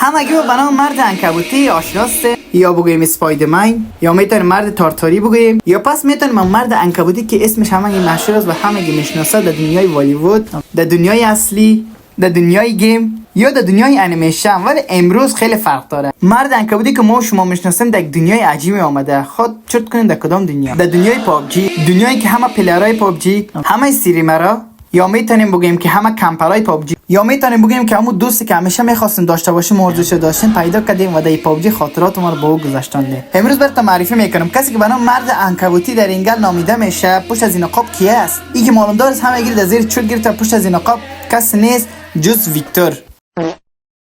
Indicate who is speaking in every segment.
Speaker 1: همگی با نام مرد عنکبوتی آشناسته، یا بگوییم اسپایدرمن، یا میتونیم مرد تارتاری بگوییم، یا پس میتونیم مرد عنکبوتی که اسمش همگی مشهور است و همگی میشناسه در دنیای والیوود، در دنیای اصلی، در دنیای گیم یا در دنیای انیمیشن. ولی امروز خیلی فرق داره. مرد عنکبوتی که ما و شما میشناسیم در دنیای عجیبی آمده. خود چرت کنین در کدام دنیا؟ در دنیای پابجی، دنیایی که همه پلیرای پابجی، همه استریمرها، یا میتونیم بگیم که همه کمپرای پابجی، یا میتونیم بگیم که همون دوستی که همیشه میخواستیم داشته باشیم ارزوش داشتیم پیدا کردیم و در پابجی خاطرات ما رو با او گذاشتاندیم. امروز براتون معرفی میکنم کسی که به نام مرد عنکبوتی در اینگل نامیده میشه. پشت از این نقاب کی است؟ این که معلوم داره همه گیر در زیر چوب گرفته. پشت از این نقاب کس نیست جز ویکتور.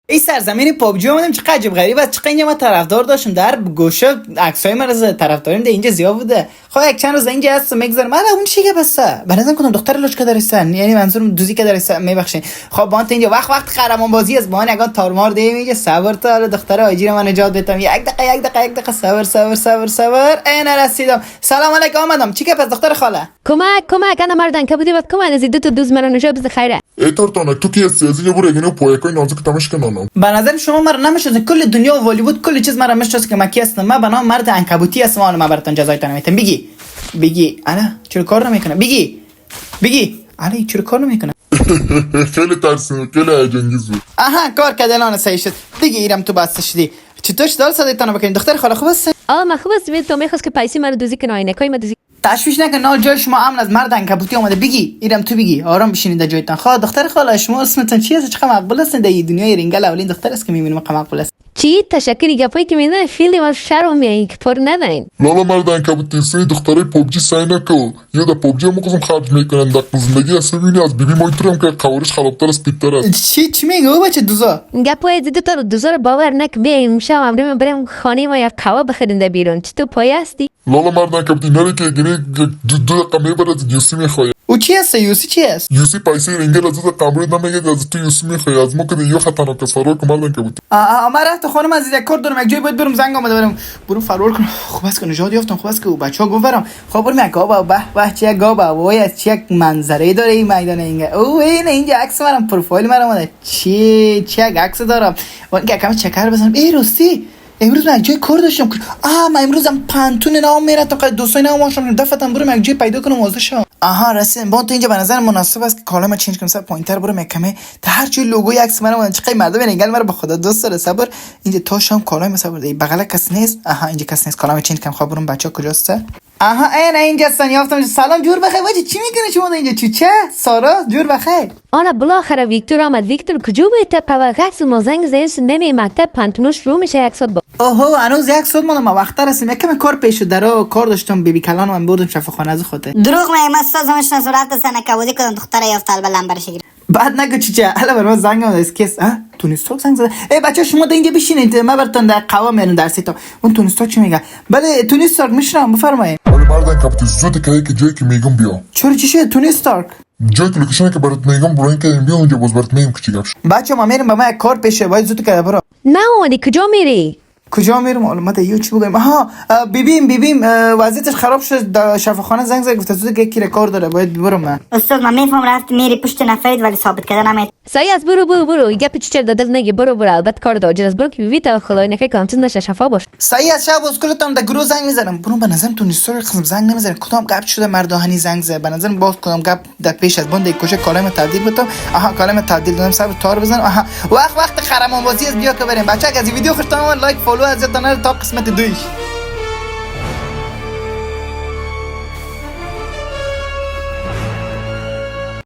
Speaker 1: این سرزمین پابجی اومدم چه عجب غریب است. چه اینجا ما طرفدار داشتم در گوشه عکسای من از طرفداریم ده اینجا زیاد بوده. خب یک چند روز اینجا هست میگذارم. من اون چیه بسه بنظرم کنم دختر لشکر درستن، یعنی منظورم دوزی که درستن میبخشین. خب با اینجا وقت قهرمان بازی است. با یگان تارمار ده میگه صبر تا دختر آجیر من نجات بدم. یک دقیقه صبر این رسیدم. سلام علیکم آمدم. چی که پس دختر خاله؟
Speaker 2: کمک انا مرد عنکبوتی بود. کمک از دو تا دوز مرا نجات بده خیره.
Speaker 3: ای تارتانک تو کی هستی؟ از اینجا برو اگه پایکای نازک تماش کنم.
Speaker 1: به نظر شما مرا نمیشناسید. کل دنیا و والیوود کل چیز مرا میشناسه که من کی هستم. من به نام مرد عنکبوتی هستم. من براتون جزایتون میتونم. بگی انا چرا کار نمیکنه؟ بگی انا چرا کار نمیکنه؟
Speaker 3: خیلی ترسناک، خیلی هیجان‌انگیز بود.
Speaker 1: آها کار کرد الان صحیح شد. دیگه ایرم تو بس شدی. چطور دار صدایتون بکنید دختر خاله خوب است؟
Speaker 2: من خوب است. تو میخواست که پیسی مرا دوزی کنه عینکای ما دوزی.
Speaker 1: تشویش نکن. نال جای شما امن از مرد عنکبوتی اومده. بگی ایرم تو بگی آرام بشینید در جایتان. خب دختر خاله شما اسمتون چی است؟ چقدر مقبول هستین در دنیای رینگل؟ اولین دختر است که میبینم مقبول است.
Speaker 2: چی تشکری گپایی که میدن خیلی ما شرم میایید پر ندین.
Speaker 3: لالا مرد عنکبوتی سری دخترای پابجی سعی نکن. یا در پابجی هم قسم خرج میکنن در زندگی اصلا ببینی از بیبی مایترم که قوارش خرابتر از پیتر است.
Speaker 1: چی میگه او بچه دوزا؟
Speaker 2: گپای دو تا دوزا رو باور نک. بیایم شام امروز بریم خانه ما یک قهوه بخوریم در بیرون. چی تو پای هستی؟
Speaker 3: لالا مرد عنکبوتی نری که گیری دو دقیقه میبره از یوسی میخوای.
Speaker 1: او چی هست؟ یوسی چی است؟
Speaker 3: یوسی پیسه رنگل از دو قمری نمیگه از تو یوسی میخوای. از ما که یو خطرناک است فرار کن مرد عنکبوتی.
Speaker 1: من رفت خانم از یک کار دارم یک جای باید برم زنگ آمده برم فرار کنم. خوب است که نجات یافتم. خوب است که بچه‌ها گفت برم. خب برم یک گابا به چه گابا وای از چه منظره داره این میدان اینجا. او اینجا عکس منم پروفایل منم اومده. چه عکس دارم. وان که کم چکر بزنم. ای راستی امروز من یک جای کار داشتم. من امروزم پانتون نام میره تا دوستای نام واشم دفترم برم یک جای پیدا کنم واسه شام. رسیدم. با تو اینجا به نظر مناسب است که کالام چنج کنم. سر پوینتر برم یک کمه تا هر جای لوگوی عکس منم چقدر مردم رنگل مرا به خدا دوست داره. صبر اینجا تا شام کالام صبر بغل کس نیست. اینجا کس نیست. کالام چنج کنم. خب برم بچا کجاست؟ اینجا هستن. یافتم. سلام جور بخیر. واجی چی میکنی شما اینجا؟ چه سارا جور بخیر.
Speaker 2: آنا بالاخره ویکتور آمد. ویکتور کجا بود؟ پاوکس ما زنگ زدیم نمی مکتب پانتونش رو میشه 100 با.
Speaker 1: هنوز 100 ما وقت رسیم. یکم کار پیش درو کار داشتم. بیبی کلان من بردم شفاخانه از خاطر.
Speaker 4: دروغ میگم. استادمش نزورات عنکبوتی کدوم دختره یافت البته لمبرش گیر.
Speaker 1: بعد نگو چیچه. حالا برام زنگ اومد از کس تونیستاک زنگ زده. ای بچه‌ها شما در اینجا بشینید. من براتون در قهوه میارم درسیتون. اون تونیستاک چی میگه؟ بله تونیستاک میشنم بفرمایید.
Speaker 3: مرد عنکبوتی زود که جایی که میگم بیا.
Speaker 1: چرا چی شد تونیستاک؟
Speaker 3: جایی که لوکیشنی که برات میگم برو اینکه بیا اونجا باز برات میگم که چی گپش.
Speaker 1: بچه‌ها ما میریم با ما یک کار پیشه. باید زود که برو.
Speaker 2: نه اومدی کجا میری؟
Speaker 1: کجا میرم؟ معلومات یو چی بگم؟ ببین وضعیتش خراب شد. شفاخانه زنگ زد گفت زود یکی کار داره باید برم من.
Speaker 4: استاد من میفهم رفت میری پشت نفرید ولی ثابت کردن نمیت.
Speaker 2: سعی از برو گپ چی دادل نگی. برو البته کار داجر از برو که بیبی تا خدای نکه کام چیز نشه شفا باش.
Speaker 1: سعی از شب اسکلتم در گروه زنگ میزنم. برو به نظرم تو نیستور قسم زنگ نمیزنه. کدام گپ شده مرداهنی زنگ زد. به نظرم باز کدام گپ در پیش از بند کوچه کالم تبدیل بتم. کالم تبدیل دادم سر تار بزنم. وقت قهرمان بازی است. بیا که بریم. بچه‌ها از این ویدیو خوشتون اومد لایک فالو از تا قسمت 2